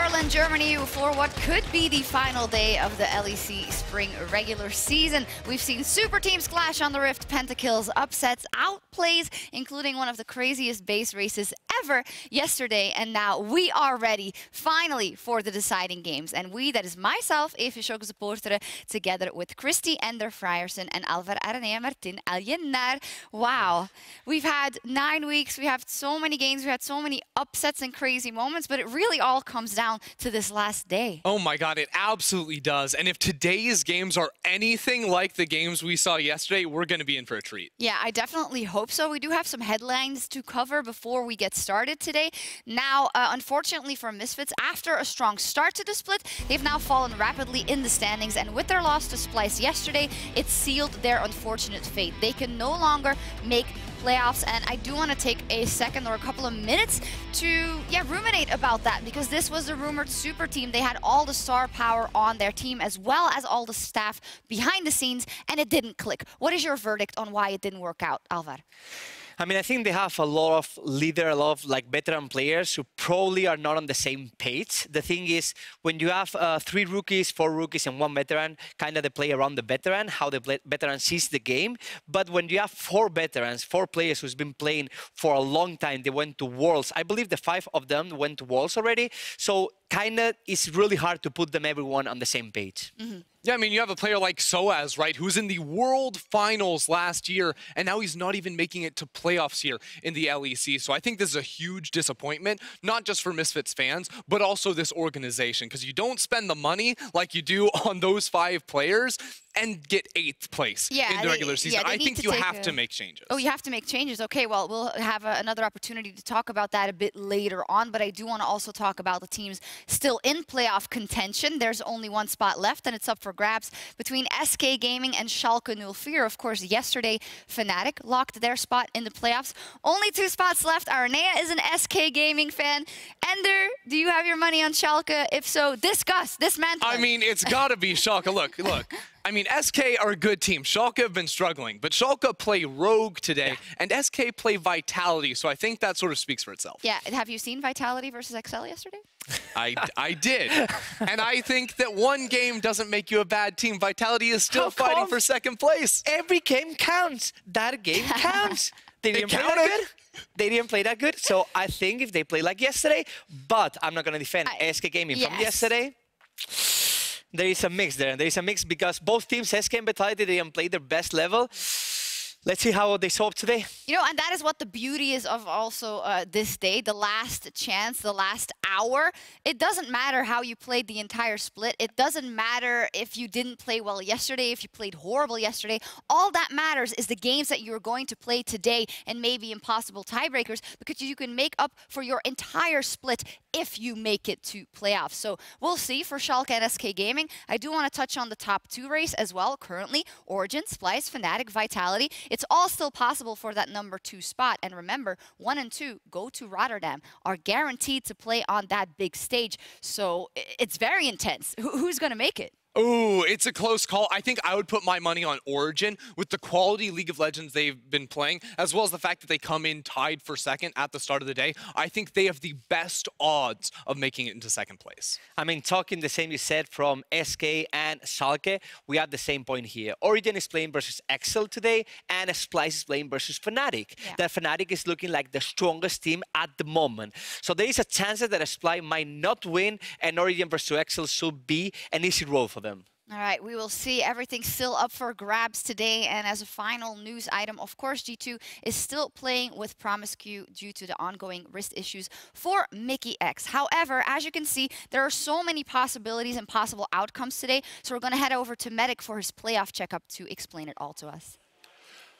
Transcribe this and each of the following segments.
Berlin, Germany for what could be the final day of the LEC Spring regular season. We've seen super teams clash on the Rift, pentakills, upsets, outplays, including one of the craziest base races ever yesterday. And now we are ready, finally, for the deciding games. And we, that is myself, EpicSkillshot supporter, together with Christy Ender Frierson and Alvar Aranea Martin Aljenar. Wow, we've had 9 weeks, we have so many games, we had so many upsets and crazy moments, but it really all comes down to this last day. Oh my god, it absolutely does. And if today's games are anything like the games we saw yesterday, we're going to be in for a treat. Yeah, I definitely hope so. We do have some headlines to cover before we get started today. Now, unfortunately for Misfits, after a strong start to the split, they've now fallen rapidly in the standings, and with their loss to Splyce yesterday, it sealed their unfortunate fate. They can no longer make playoffs, and I do want to take a second or a couple of minutes to ruminate about that, because this was the rumored super team. They had all the star power on their team as well as all the staff behind the scenes, and it didn't click. What is your verdict on why it didn't work out, Alvar? I mean, I think they have a lot of a lot of veteran players who probably are not on the same page. The thing is, when you have 3 rookies, 4 rookies, and 1 veteran, kind of they play around the veteran, how the veteran sees the game. But when you have 4 veterans, 4 players who's been playing for a long time, they went to Worlds. I believe the 5 of them went to Worlds already. So kind of it's really hard to put them everyone on the same page. Mm-hmm. Yeah, I mean, you have a player like Soaz, right, who's in the World Finals last year, and now he's not even making it to playoffs here in the LEC. So I think this is a huge disappointment, not just for Misfits fans, but also this organization, because you don't spend the money like you do on those 5 players and get 8th place in the regular season. I think you have to make changes. Oh, you have to make changes. Okay, well, we'll have another opportunity to talk about that a bit later on, but I do want to also talk about the teams still in playoff contention. There's only 1 spot left, and it's up for grabs between SK Gaming and Schalke 04. Of course, yesterday, Fnatic locked their spot in the playoffs. Only 2 spots left. Aranea is an SK Gaming fan. Ender, do you have your money on Schalke? If so, discuss, dismantle. I mean, it's got to be Schalke. Look. I mean, SK are a good team. Schalke have been struggling, but Schalke play Rogue today, and SK play Vitality, so I think that sort of speaks for itself. Yeah, have you seen Vitality versus XL yesterday? I did, and I think that 1 game doesn't make you a bad team. Vitality is still fighting for 2nd place. Every game counts. That game counts. They didn't play that good. They didn't play that good. So I think if they play like yesterday, but I'm not going to defend SK Gaming from yesterday. There is a mix there. There is a mix because both teams, SK and Vitality, they didn't play their best level. Let's see how they show up today. You know, and that is what the beauty is of also this day, the last chance, the last hour. It doesn't matter how you played the entire split. It doesn't matter if you didn't play well yesterday, if you played horrible yesterday. All that matters is the games that you're going to play today and maybe impossible tiebreakers, because you can make up for your entire split if you make it to playoffs. So we'll see for Schalke and SK Gaming. I do want to touch on the top 2 race as well. Currently, Origin, Splyce, Fnatic, Vitality. It's all still possible for that number 2 spot. And remember, 1 and 2 go to Rotterdam, are guaranteed to play on that big stage. So it's very intense. Who's going to make it? Ooh, it's a close call. I think I would put my money on Origin with the quality League of Legends they've been playing, as well as the fact that they come in tied for 2nd at the start of the day. I think they have the best odds of making it into 2nd place. I mean, talking the same you said from SK and Schalke, we have the same point here. Origin is playing versus XL today, and Splyce is playing versus Fnatic. Yeah. That Fnatic is looking like the strongest team at the moment. So there is a chance that Splyce might not win, and Origin versus XL should be an easy roll for them. All right, we will see. Everything still up for grabs today. And as a final news item, of course, G2 is still playing with Promiscu due to the ongoing wrist issues for Mickey X. However, as you can see, there are so many possibilities and possible outcomes today. So we're going to head over to Medic for his playoff checkup to explain it all to us.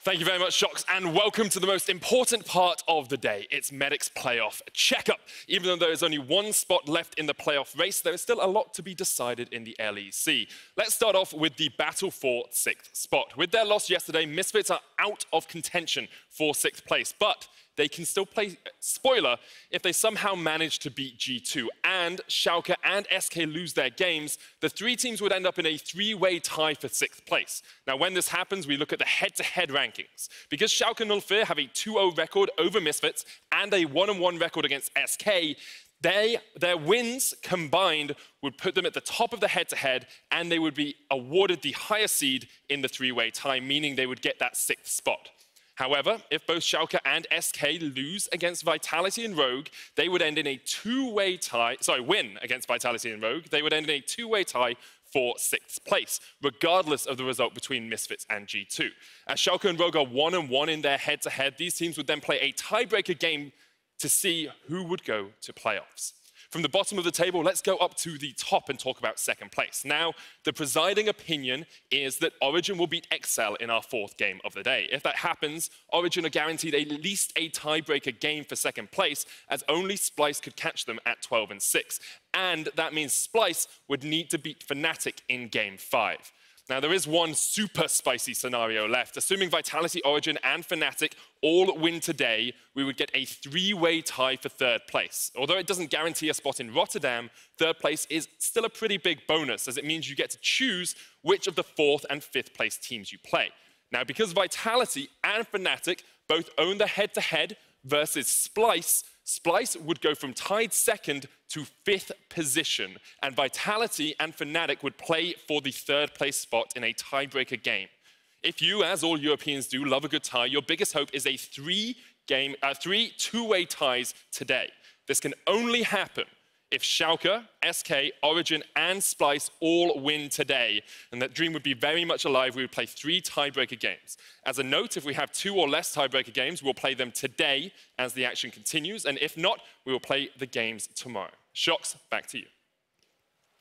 Thank you very much, Shox, and welcome to the most important part of the day. It's Medic's playoff checkup. Even though there is only 1 spot left in the playoff race, there is still a lot to be decided in the LEC. Let's start off with the battle for 6th spot. With their loss yesterday, Misfits are out of contention for 6th place, but they can still play spoiler if they somehow manage to beat G2 and Schalke and SK lose their games. The 3 teams would end up in a 3-way tie for 6th place. Now, when this happens, we look at the head-to-head rankings. Because Schalke 04 have a 2-0 record over Misfits and a 1-1 record against SK, Their wins combined would put them at the top of the head-to-head, and they would be awarded the higher seed in the three-way tie, meaning they would get that 6th spot. However, if both Schalke and SK lose against Vitality and Rogue, they would end in a two-way tie. Sorry, win against Vitality and Rogue, they would end in a two-way tie for 6th place, regardless of the result between Misfits and G2. As Schalke and Rogue are 1-1 in their head-to-head, these teams would then play a tiebreaker game to see who would go to playoffs. From the bottom of the table, let's go up to the top and talk about 2nd place. Now, the presiding opinion is that Origin will beat Excel in our 4th game of the day. If that happens, Origin are guaranteed at least a tiebreaker game for 2nd place, as only Splyce could catch them at 12-6. And that means Splyce would need to beat Fnatic in game 5. Now, there is one super spicy scenario left. Assuming Vitality, Origin, and Fnatic all win today, we would get a 3-way tie for 3rd place. Although it doesn't guarantee a spot in Rotterdam, 3rd place is still a pretty big bonus, as it means you get to choose which of the 4th and 5th place teams you play. Now, because Vitality and Fnatic both own the head-to-head versus Splyce, Splyce would go from tied 2nd to 5th position, and Vitality and Fnatic would play for the 3rd place spot in a tiebreaker game. If you, as all Europeans do, love a good tie, your biggest hope is a 3 two-way ties today. This can only happen if Schalke, SK, Origin, and Splyce all win today. And that dream would be very much alive. We would play 3 tiebreaker games. As a note, if we have 2 or less tiebreaker games, we'll play them today as the action continues. And if not, we will play the games tomorrow. Shox, back to you.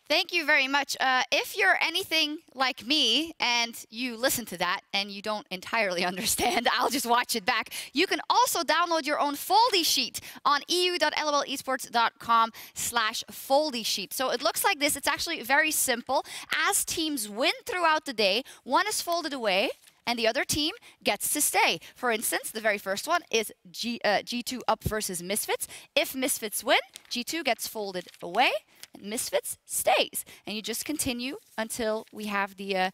Thank you very much. If you're anything like me and you listen to that and you don't entirely understand, I'll just watch it back. You can also download your own Foldy sheet on eu.lolesports.com/Foldy sheet. So it looks like this. It's actually very simple. As teams win throughout the day, one is folded away and the other team gets to stay. For instance, the very first one is G2 up versus Misfits. If Misfits win, G2 gets folded away, and Misfits stays. And you just continue until we have the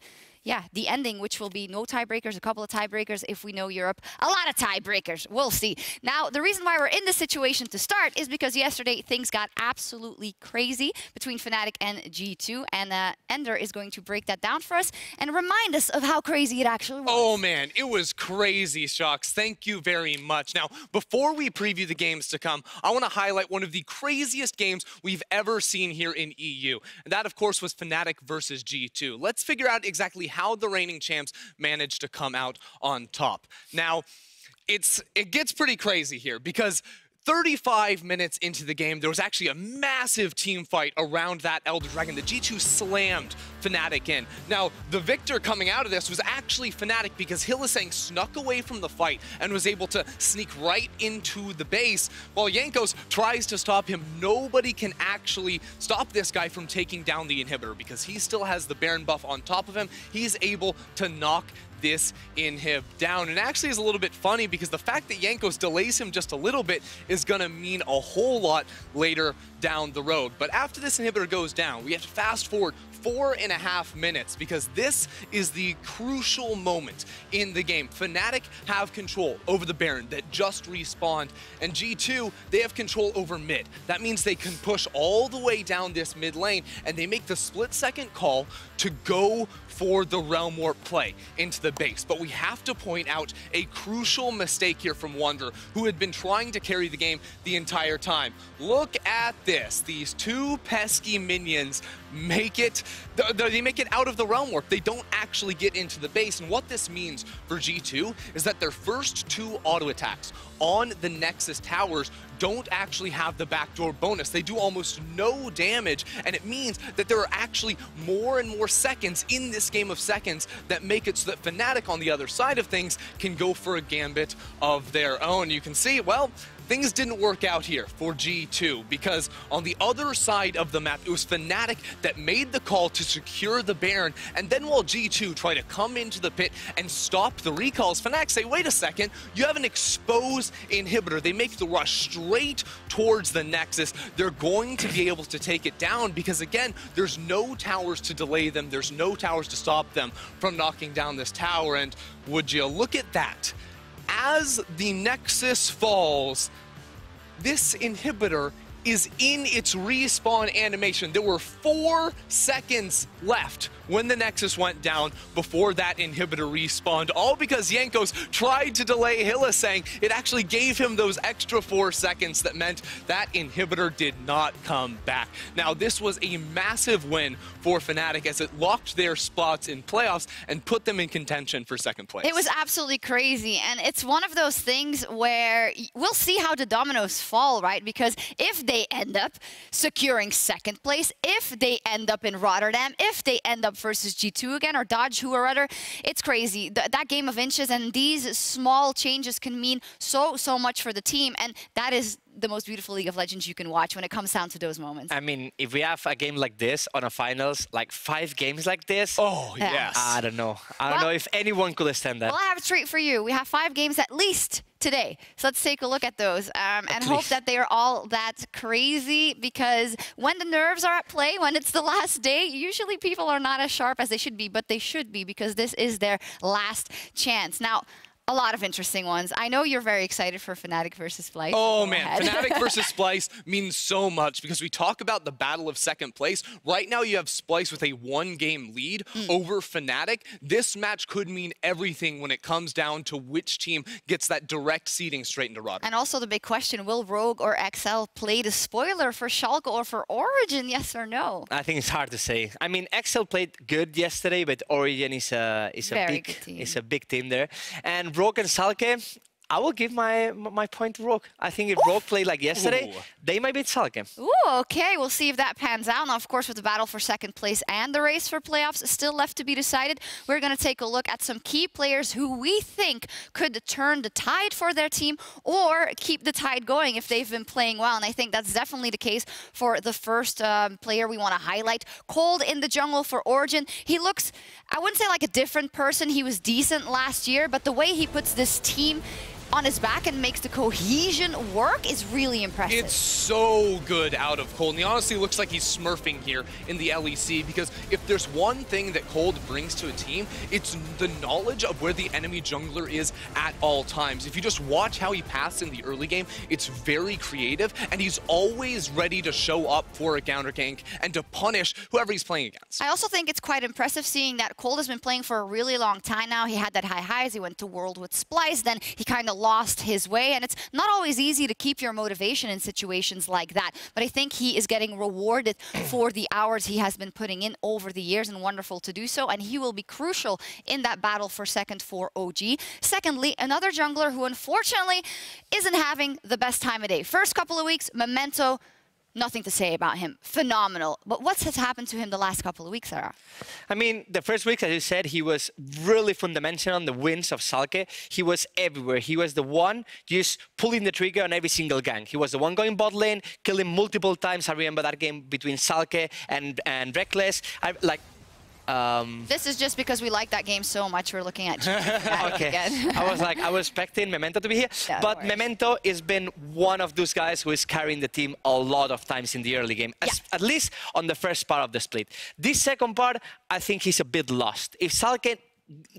ending, which will be no tiebreakers, a couple of tiebreakers if we know Europe. A lot of tiebreakers, we'll see. Now, the reason why we're in this situation to start is because yesterday things got absolutely crazy between Fnatic and G2, and Ender is going to break that down for us and remind us of how crazy it actually was. Oh man, it was crazy, Shox. Thank you very much. Now, before we preview the games to come, I want to highlight one of the craziest games we've ever seen here in EU. And that, of course, was Fnatic versus G2. Let's figure out exactly how the reigning champs managed to come out on top. Now, it gets pretty crazy here because 35 minutes into the game, there was actually a massive team fight around that Elder Dragon. The G2 slammed Fnatic in. Now, the victor coming out of this was actually Fnatic because Hylissang snuck away from the fight and was able to sneak right into the base while Jankos tries to stop him. Nobody can actually stop this guy from taking down the inhibitor because he still has the Baron buff on top of him. He's able to knock this inhib down. And actually is a little bit funny because the fact that Jankos delays him just a little bit is gonna mean a whole lot later down the road. But after this inhibitor goes down, we have to fast forward 4.5 minutes because this is the crucial moment in the game. Fnatic have control over the Baron that just respawned, and G2, they have control over mid. That means they can push all the way down this mid lane, and they make the split-second call to go for the Realm Warp play into the base. But we have to point out a crucial mistake here from Wunder, who had been trying to carry the game the entire time. Look at this. These 2 pesky minions make it, they make it out of the Realm Warp. They don't actually get into the base. And what this means for G2 is that their first 2 auto attacks on the Nexus towers don't actually have the backdoor bonus. They do almost no damage, and it means that there are actually more and more seconds in this game of seconds that make it so that Fnatic on the other side of things can go for a gambit of their own. You can see, well, things didn't work out here for G2 because on the other side of the map, it was Fnatic that made the call to secure the Baron, and then while G2 try to come into the pit and stop the recalls, Fnatic say, wait a second, you have an exposed inhibitor. They make the rush straight towards the Nexus. They're going to be able to take it down because, again, there's no towers to delay them. There's no towers to stop them from knocking down this tower, and would you look at that? As the Nexus falls, this inhibitor is in its respawn animation. There were 4 seconds left when the Nexus went down before that inhibitor respawned, all because Jankos tried to delay Hylissang. It actually gave him those extra 4 seconds that meant that inhibitor did not come back. Now, this was a massive win for Fnatic as it locked their spots in playoffs and put them in contention for second place. It was absolutely crazy, and it's one of those things where we'll see how the dominoes fall, right? Because if they end up securing second place, if they end up in Rotterdam, if they end up versus G2 again, or Dodge, who or other, it's crazy. That game of inches and these small changes can mean so much for the team, and that is the most beautiful League of Legends you can watch when it comes down to those moments. I mean, if we have a game like this on a finals, like 5 games like this, oh, yes. I don't know. I don't know if anyone could stand that. Well, I have a treat for you. We have 5 games at least today. So let's take a look at those and hope that they are all that crazy, because when the nerves are at play, when it's the last day, usually people are not as sharp as they should be, but they should be because this is their last chance. Now, a lot of interesting ones. I know you're very excited for Fnatic versus Splyce. Oh man, Fnatic versus Splyce means so much because we talk about the battle of second place. Right now you have Splyce with a 1-game lead over Fnatic. This match could mean everything when it comes down to which team gets that direct seeding straight into Rotterdam. And also the big question, will Rogue or XL play the spoiler for Schalke or for Origin, yes or no? I think it's hard to say. I mean, XL played good yesterday, but Origin is a big team there. And Rogue and Schalke, I will give my point to Rogue. I think if Rogue played like yesterday, they might beat Schalke. Ooh, okay. We'll see if that pans out. Now, of course, with the battle for second place and the race for playoffs still left to be decided, we're going to take a look at some key players who we think could turn the tide for their team or keep the tide going if they've been playing well. And I think that's definitely the case for the first player we want to highlight. Cold in the jungle for Origin. He looks, I wouldn't say like a different person. He was decent last year, but the way he puts this team on his back and makes the cohesion work is really impressive. It's so good out of Cold. And he honestly looks like he's smurfing here in the LEC, because if there's one thing that Cold brings to a team, it's the knowledge of where the enemy jungler is at all times. If you just watch how he passes in the early game, it's very creative, and he's always ready to show up for a counter gank and to punish whoever he's playing against. I also think it's quite impressive seeing that Cold has been playing for a really long time now. He had that high highs, he went to World with Splyce, then he kind of lost his way, and it's not always easy to keep your motivation in situations like that, but I think he is getting rewarded for the hours he has been putting in over the years, and wonderful to do so, and he will be crucial in that battle for second for OG. Secondly, another jungler who unfortunately isn't having the best time of day. First couple of weeks, Memento, nothing to say about him. Phenomenal. But what has happened to him the last couple of weeks, Sarah? I mean, the first week, as you said, he was really fundamental on the wins of Schalke. He was everywhere. He was the one just pulling the trigger on every single gank. He was the one going bot lane, killing multiple times. I remember that game between Schalke and Reckless. This is just because we like that game so much. We're looking at okay. again. I was expecting Memento to be here, yeah, but Memento has been one of those guys who is carrying the team a lot of times in the early game, at least on the first part of the split. This second part, I think he's a bit lost. If Schalke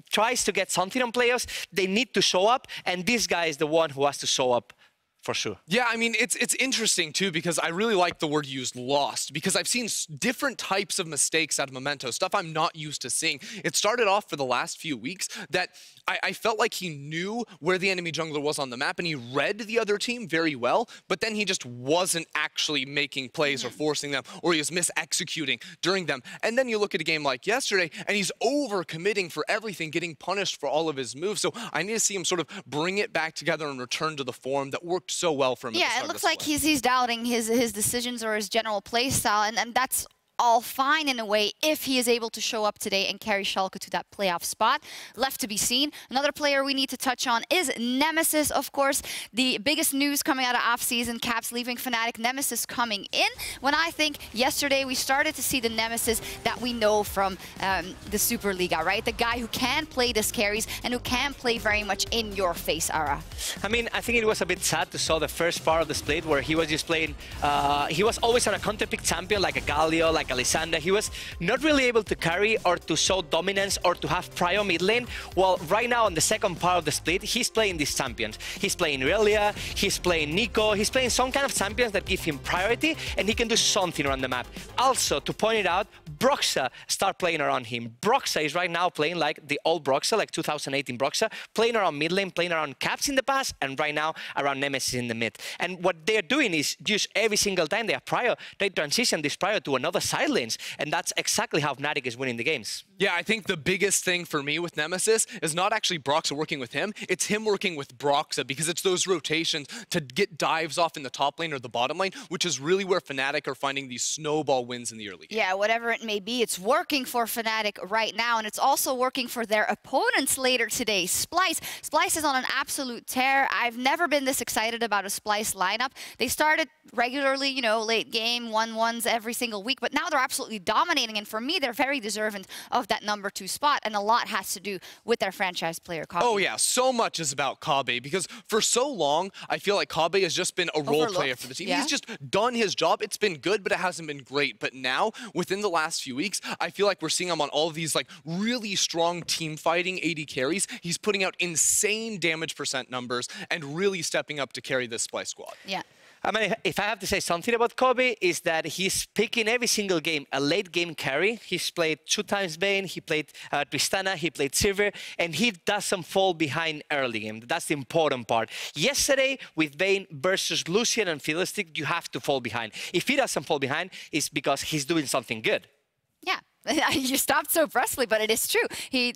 tries to get something on playoffs, they need to show up, and this guy is the one who has to show up. For sure. Yeah, I mean, it's interesting, too, because I really like the word used, lost, because I've seen different types of mistakes out of Memento, stuff I'm not used to seeing. It started off for the last few weeks that I felt like he knew where the enemy jungler was on the map, and he read the other team very well, but then he just wasn't actually making plays or forcing them, or he was mis-executing during them. And then you look at a game like yesterday, and he's over-committing for everything, getting punished for all of his moves. So I need to see him sort of bring it back together and return to the form that worked so well for him. Yeah, it looks like he's doubting his decisions or his general play style, and that's all fine in a way if he is able to show up today and carry Schalke to that playoff spot. Left to be seen. Another player we need to touch on is Nemesis, of course. The biggest news coming out of off-season, Caps leaving Fnatic, Nemesis coming in. When I think yesterday we started to see the Nemesis that we know from the Superliga, right? The guy who can play the carries and who can play very much in your face, Ara. I mean, I think it was a bit sad to saw the first part of the split where he was just playing, he was always on a counter-pick champion like a Galio, like like Alessandra. He was not really able to carry or to show dominance or to have prior mid lane. Well, right now on the second part of the split, he's playing these champions. He's playing Irelia, he's playing Nico, he's playing some kind of champions that give him priority, and he can do something around the map. Also, to point it out, Broxa start playing around him. Broxa is right now playing like the old Broxa, like 2018 Broxa, playing around mid lane, playing around Caps in the past, and right now around Nemesis in the mid. And what they're doing is just every single time they have prior, they transition this prior to another side lanes, and that's exactly how Fnatic is winning the games. Yeah, I think the biggest thing for me with Nemesis is not actually Broxa working with him, it's him working with Broxa, because it's those rotations to get dives off in the top lane or the bottom lane, which is really where Fnatic are finding these snowball wins in the early game. Yeah, whatever it may be, it's working for Fnatic right now, and it's also working for their opponents later today. Splyce. Splyce is on an absolute tear. I've never been this excited about a Splyce lineup. They started regularly, you know, late game, 1-1s every single week, but now they're absolutely dominating, and for me, they're very deserving of that #2 spot, and a lot has to do with their franchise player, Kabe. Oh yeah, so much is about Kabe, because for so long, I feel like Kabe has just been a role player for the team. Yeah. He's just done his job. It's been good, but it hasn't been great. But now, within the last few weeks, I feel like we're seeing him on all of these like really strong team fighting AD carries. He's putting out insane damage % numbers and really stepping up to carry this Splyce squad. Yeah. I mean, if I have to say something about Kobe, is that he's picking every single game a late game carry. He's played 2 times Vayne, he played Tristana, he played Silver, and he doesn't fall behind early game. That's the important part. Yesterday, with Vayne versus Lucian and Fiddlestick, you have to fall behind. If he doesn't fall behind, it's because he's doing something good. Yeah. You stopped so brusquely, but it is true. He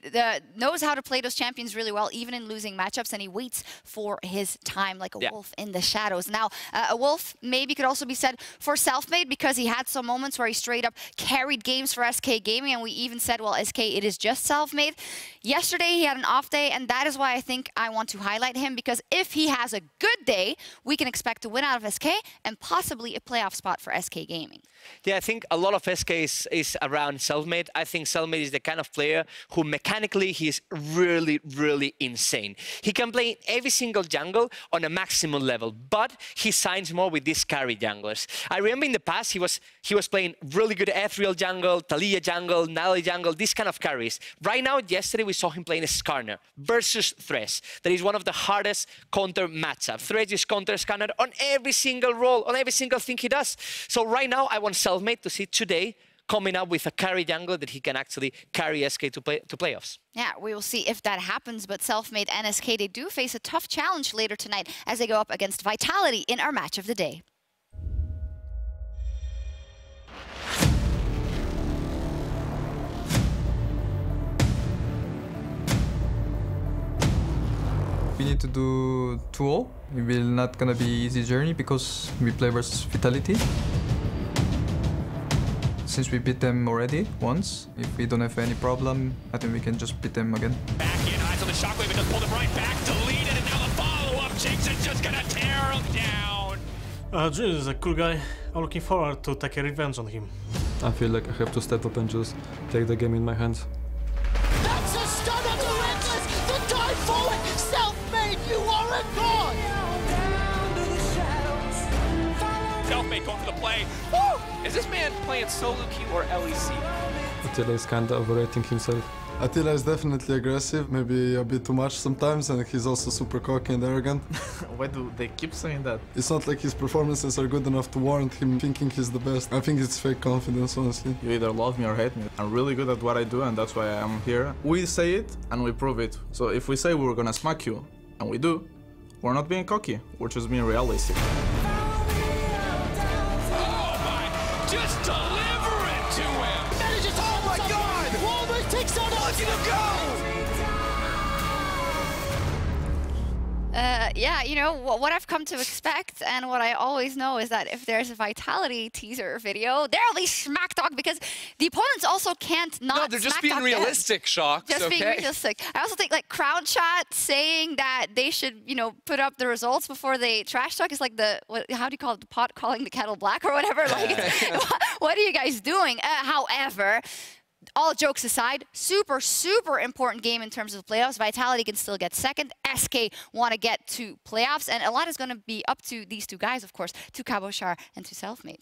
knows how to play those champions really well, even in losing matchups, and he waits for his time like a wolf in the shadows. Now, a wolf maybe could also be said for Selfmade, because he had some moments where he straight up carried games for SK Gaming, and we even said, well, SK, it is just Selfmade. Yesterday, he had an off day, and that is why I think I want to highlight him, because if he has a good day, we can expect to win out of SK and possibly a playoff spot for SK Gaming. Yeah, I think a lot of SK is around Selfmade. I think Selfmade is the kind of player who mechanically he's really, really insane. He can play every single jungle on a maximum level, but he signs more with these carry junglers. I remember in the past he was playing really good Ethereal jungle, Taliyah jungle, Natalie jungle, these kind of carries. Right now, yesterday we saw him playing Skarner versus Thresh. That is one of the hardest counter matchups. Thresh is counter Skarner on every single role, on every single thing he does. So right now I want Selfmade to see today coming up with a carry jungle that he can actually carry SK to playoffs. Yeah, we will see if that happens, but Selfmade and SK, they do face a tough challenge later tonight as they go up against Vitality in our match of the day. We need to do 2-0. It will not gonna be easy journey because we play versus Vitality. Since we beat them already once, if we don't have any problem, I think we can just beat them again. Back in, eyes on the shockwave, and just pull them right back, delete it, and now the follow-up. Jinx is just gonna tear him down. Jin is a cool guy. I'm looking forward to take a revenge on him. I feel like I have to step up and just take the game in my hands. That's a stun on the Reckless! The dive forward! Selfmade, you are a god! Selfmade going for the play. Woo! Is this man playing solo queue or LEC? Attila is kinda overrating himself. Attila is definitely aggressive, maybe a bit too much sometimes, and he's also super cocky and arrogant. Why do they keep saying that? It's not like his performances are good enough to warrant him thinking he's the best. I think it's fake confidence, honestly. You either love me or hate me. I'm really good at what I do, and that's why I'm here. We say it, and we prove it. So if we say we're gonna smack you, and we do, we're not being cocky, we're just being realistic. Just deliver it to him! Oh my god! Walmart takes on Look at him go! Yeah, you know, what I've come to expect and what I always know is that if there's a Vitality teaser video, there'll be smack talk because the opponents also can't not No, they're just being realistic, Shocks, Just being realistic. I also think, like, CrownShot saying that they should, you know, put up the results before they trash talk is like the, how do you call it, the pot calling the kettle black or whatever? Like, what are you guys doing? However, all jokes aside, super, super important game in terms of playoffs. Vitality can still get second. SK want to get to playoffs. And a lot is going to be up to these two guys, of course, to Cabochard and to Selfmade.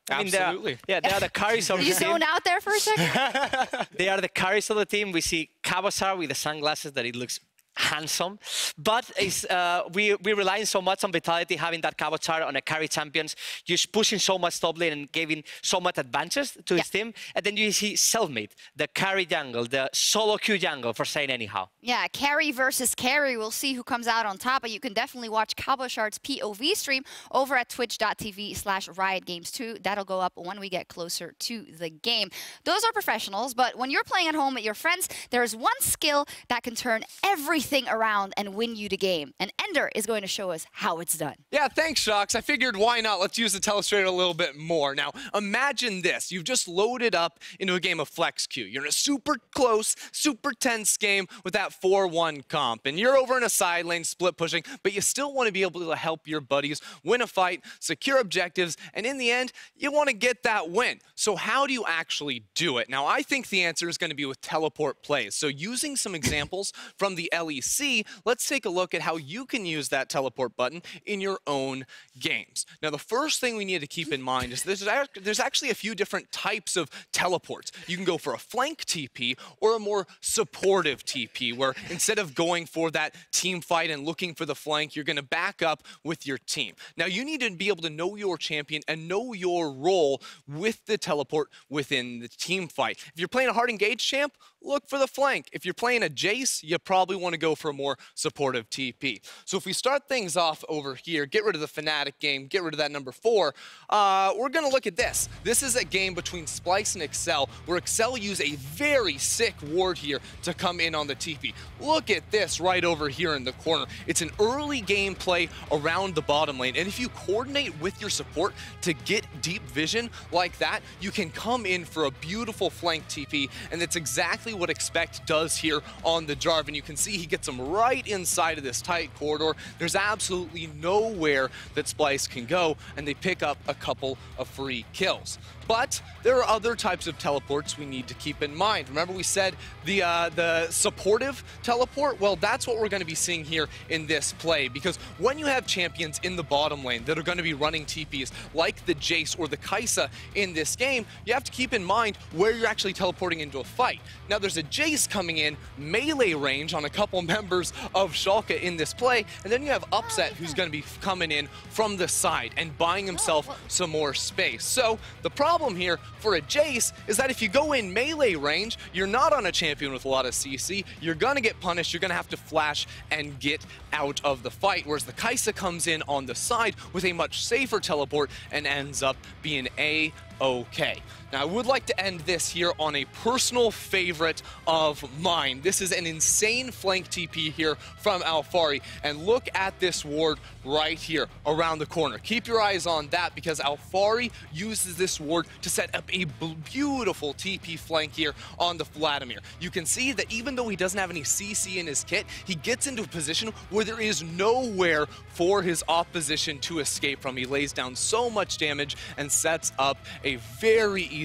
I mean, Absolutely. they are the carries of the You team. zone out there for a second? They are the carries of the team. We see Kabasar with the sunglasses that it looks handsome, but it's, we relying so much on Vitality, having that Kabasar on a carry champions, just pushing so much top lane and giving so much advantage to his team. And then you see Selfmade, the carry jungle, the solo queue jungle, for saying anyhow. Yeah, carry versus carry. We'll see who comes out on top, but you can definitely watch Kabashar's POV stream over at twitch.tv/riotgames2. That'll go up when we get closer to the game. Those are professionals, but when you're playing at home with your friends, there is one skill that can turn everything around and win you the game. And Ender is going to show us how it's done. Yeah, thanks, Shox. I figured why not? Let's use the telestrator a little bit more. Now, imagine this. You've just loaded up into a game of Flex Q. You're in a super close, super tense game with that 4-1 comp. And you're over in a side lane split pushing, but you still want to be able to help your buddies win a fight, secure objectives, and in the end, you want to get that win. So how do you actually do it? Now, I think the answer is going to be with teleport plays. So using some examples from the LEC, let's take a look at how you can use that teleport button in your own games. Now, the first thing we need to keep in mind is there's actually a few different types of teleports. You can go for a flank TP or a more supportive TP, where instead of going for that team fight and looking for the flank, you're going to back up with your team. Now, you need to be able to know your champion and know your role with the teleport within the team fight. If you're playing a hard engaged champ, look for the flank. If you're playing a Jace, you probably want to go for a more supportive TP. So if we start things off over here, get rid of the Fnatic game, get rid of that number 4, we're going to look at this. This is a game between Splyce and Excel, where Excel use a very sick ward here to come in on the TP. Look at this right over here in the corner. It's an early game play around the bottom lane, and if you coordinate with your support to get deep vision like that, you can come in for a beautiful flank TP, and that's exactly what Expect does here on the Jarvan. You can see he gets him right inside of this tight corridor. There's absolutely nowhere that Splyce can go, and they pick up a couple of free kills. But there are other types of teleports we need to keep in mind. Remember we said the supportive teleport? Well, that's what we're going to be seeing here in this play, because when you have champions in the bottom lane that are going to be running TPs like the Jace or the Kai'Sa in this game, you have to keep in mind where you're actually teleporting into a fight. Now, there's a Jace coming in melee range on a couple members of Schalke in this play, and then you have Upset who's going to be coming in from the side and buying himself some more space. So the problem here for a Jace is that if you go in melee range, you're not on a champion with a lot of CC, you're going to get punished, you're going to have to flash and get out of the fight, whereas the Kai'Sa comes in on the side with a much safer teleport and ends up being A-okay. Now, I would like to end this here on a personal favorite of mine. This is an insane flank TP here from Alphari, and look at this ward right here around the corner. Keep your eyes on that, because Alphari uses this ward to set up a beautiful TP flank here on the Vladimir. You can see that even though he doesn't have any CC in his kit, he gets into a position where there is nowhere for his opposition to escape from. He lays down so much damage and sets up a very easy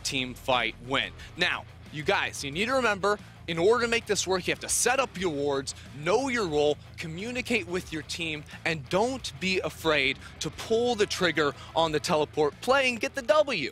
team fight win. Now, you guys, you need to remember, in order to make this work, you have to set up your wards, know your role, communicate with your team, and don't be afraid to pull the trigger on the teleport play and get the W.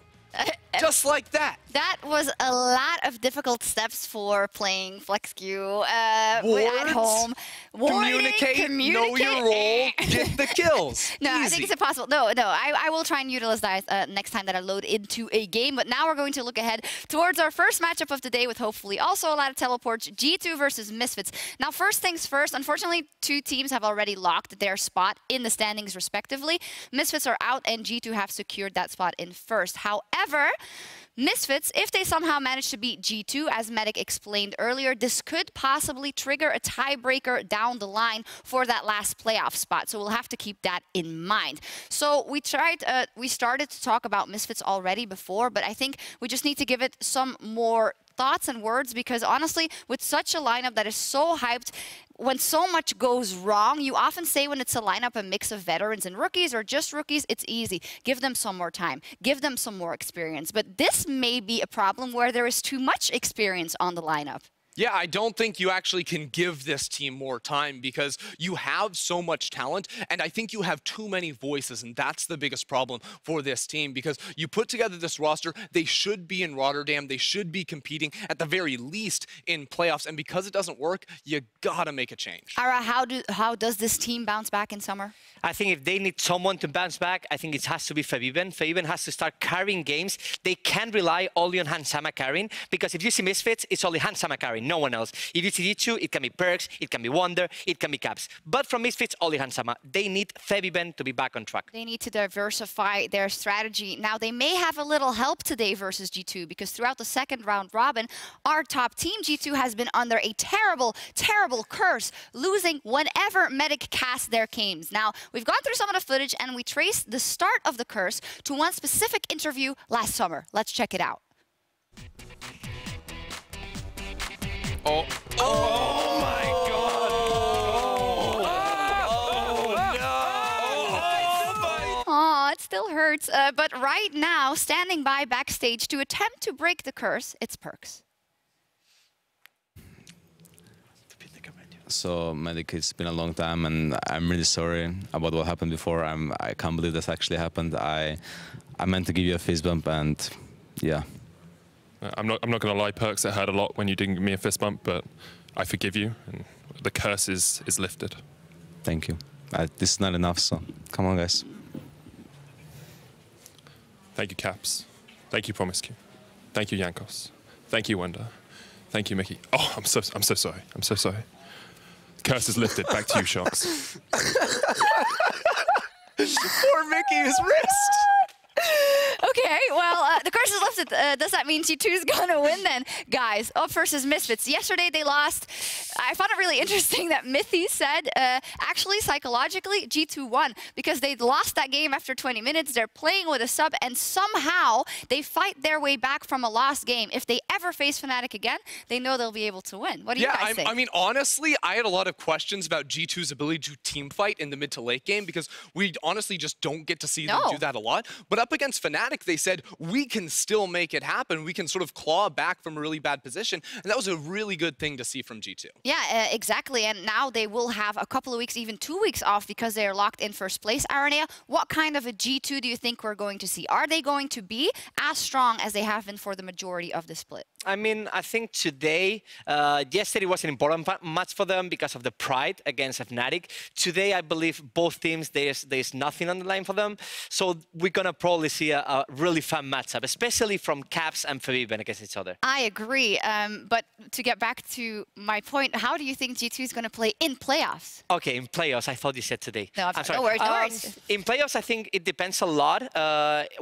Just like that. That was a lot of difficult steps for playing FlexQ at home. Communicate, know your role, get the kills. No, Easy. I think it's impossible. No, I will try and utilize that next time that I load into a game. But now we're going to look ahead towards our first matchup of the day with hopefully also a lot of teleports. G2 versus Misfits. Now, first things first, unfortunately, 2 teams have already locked their spot in the standings respectively. Misfits are out and G2 have secured that spot in first. However, Misfits, if they somehow manage to beat G2, as Medic explained earlier, this could possibly trigger a tiebreaker down the line for that last playoff spot. So we'll have to keep that in mind. So we started to talk about Misfits already before, but I think we just need to give it some more thoughts and words, because honestly, with such a lineup that is so hyped, when so much goes wrong, you often say when it's a lineup, a mix of veterans and rookies or just rookies, it's easy. Give them some more time. Give them some more experience. But this may be a problem where there is too much experience on the lineup. Yeah, I don't think you actually can give this team more time because you have so much talent, and I think you have too many voices, and that's the biggest problem for this team because you put together this roster, they should be in Rotterdam, they should be competing at the very least in playoffs, and because it doesn't work, you gotta make a change. Ara, how does this team bounce back in summer? I think if they need someone to bounce back, I think it has to be Fabiben. Fabiben has to start carrying games. They can't rely only on Hansama carrying, because if you see Misfits, it's only Hansama carrying, no one else. If you see G2, it can be Perks, it can be Wonder, it can be Caps. But from Misfits, only Hansama. They need Fabiben to be back on track. They need to diversify their strategy. Now, they may have a little help today versus G2, because throughout the second round robin, our top team, G2, has been under a terrible, terrible curse, losing whenever Medic cast their games. Now, we've gone through some of the footage, and we traced the start of the curse to one specific interview last summer. Let's check it out. Oh, oh my God! Aw, it still hurts. But right now, standing by backstage to attempt to break the curse, it's Perks. So, Medic, it's been a long time, and I'm really sorry about what happened before. I can't believe this actually happened. I meant to give you a fist bump, and yeah. I'm not going to lie, Perks, it hurt a lot when you didn't give me a fist bump, but I forgive you, and the curse is lifted. Thank you. This is not enough, so come on, guys. Thank you, Caps. Thank you, Promiscu. Thank you, Yankos. Thank you, Wender. Thank you, Mickey. Oh, I'm so sorry. I'm so sorry. Curse is lifted. Back to you, Sharks. Poor Mickey's wrist. Okay, well, the curse is lifted. Does that mean G2's gonna win then? Guys, up versus Misfits. Yesterday they lost. I found it really interesting that Mithy said, actually, psychologically, G2 won because they lost that game after 20 minutes. They're playing with a sub, and somehow they fight their way back from a lost game. If they ever face Fnatic again, they know they'll be able to win. What do you guys think? I mean, honestly, I had a lot of questions about G2's ability to team fight in the mid to late game because we honestly just don't get to see them do that a lot. But up against Fnatic, they said, we can still make it happen. We can sort of claw back from a really bad position. And that was a really good thing to see from G2. Yeah, exactly. And now they will have a couple of weeks, even 2 weeks off because they are locked in first place. Aranea, what kind of a G2 do you think we're going to see? Are they going to be as strong as they have been for the majority of the split? I mean, I think today, yesterday was an important match for them because of the pride against Fnatic. Today, I believe both teams, there's nothing on the line for them. So we're going to probably see a really fun matchup, especially from Caps and Fabiben against each other. I agree. But to get back to my point, how do you think G2 is going to play in playoffs? Okay, in playoffs, I thought you said today. No, I'm sorry. No worries, no worries. In playoffs, I think it depends a lot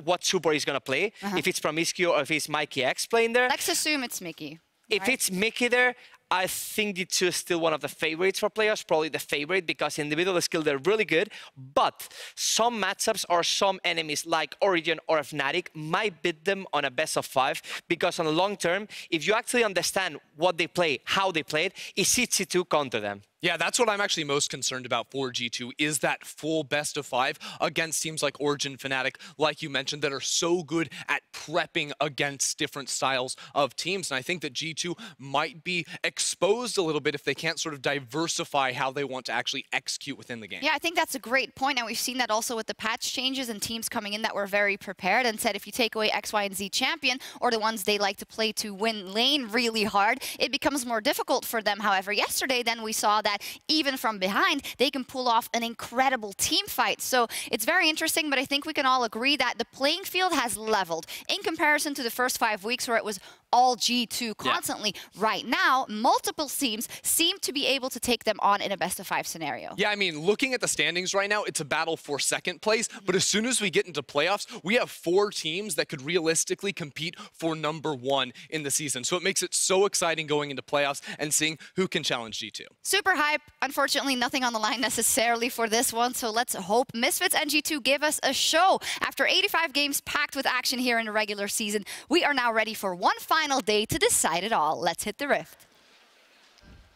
what support is going to play. If it's Promiscu or if it's Mikey X playing there. Let's assume it's Mickey. If it's Mickey there, I think G2 is still one of the favorites for playoffs, probably the favorite, because individual skill, they're really good. But some matchups or some enemies like Origin or Fnatic might beat them on a best of 5, because on the long term, if you actually understand what they play, how they play it, it's easy to counter them. Yeah, that's what I'm actually most concerned about for G2, is that full best of 5 against teams like Origin, Fnatic, like you mentioned, that are so good at prepping against different styles of teams. And I think that G2 might be exposed a little bit if they can't sort of diversify how they want to actually execute within the game. Yeah, I think that's a great point, and we've seen that also with the patch changes and teams coming in that were very prepared and said if you take away X, Y, and Z champion, or the ones they like to play to win lane really hard, it becomes more difficult for them. However, yesterday then we saw that even from behind, they can pull off an incredible team fight. So it's very interesting, but I think we can all agree that the playing field has leveled in comparison to the first 5 weeks where it was all G2 constantly. Yeah. Right now, multiple teams seem to be able to take them on in a best of 5 scenario. Yeah, I mean, looking at the standings right now, it's a battle for second place, but as soon as we get into playoffs, we have 4 teams that could realistically compete for #1 in the season. So it makes it so exciting going into playoffs and seeing who can challenge G2. Super hype. Unfortunately, nothing on the line necessarily for this one, so let's hope Misfits and G2 give us a show. After 85 games packed with action here in the regular season, we are now ready for one final day to decide it all. Let's hit the rift.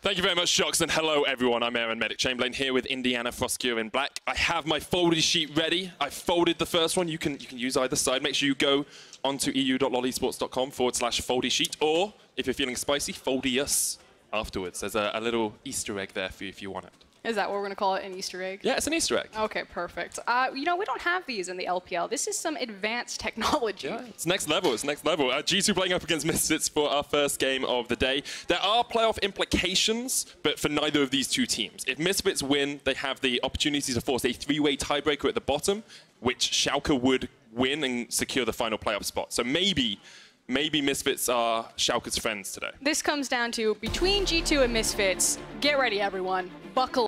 Thank you very much, Shox, and hello everyone. I'm Aaron Medic Chamberlain here with Indiana Frostgear in black. I have my Foldy sheet ready. I folded the first one. You can use either side. Make sure you go onto eu.lolesports.com/Foldy sheet, or if you're feeling spicy, Foldy us afterwards. There's a little Easter egg there for you if you want it. Is that what we're going to call it, an Easter egg? Yeah, it's an Easter egg. Okay, perfect. You know, we don't have these in the LPL. This is some advanced technology. Yeah, it's next level, it's next level. G2 playing up against Misfits for our first game of the day. There are playoff implications, but for neither of these two teams. If Misfits win, they have the opportunity to force a three-way tiebreaker at the bottom, which Schalke would win and secure the final playoff spot. So maybe Misfits are Schalke's friends today. This comes down to between G2 and Misfits. Get ready, everyone. Buckle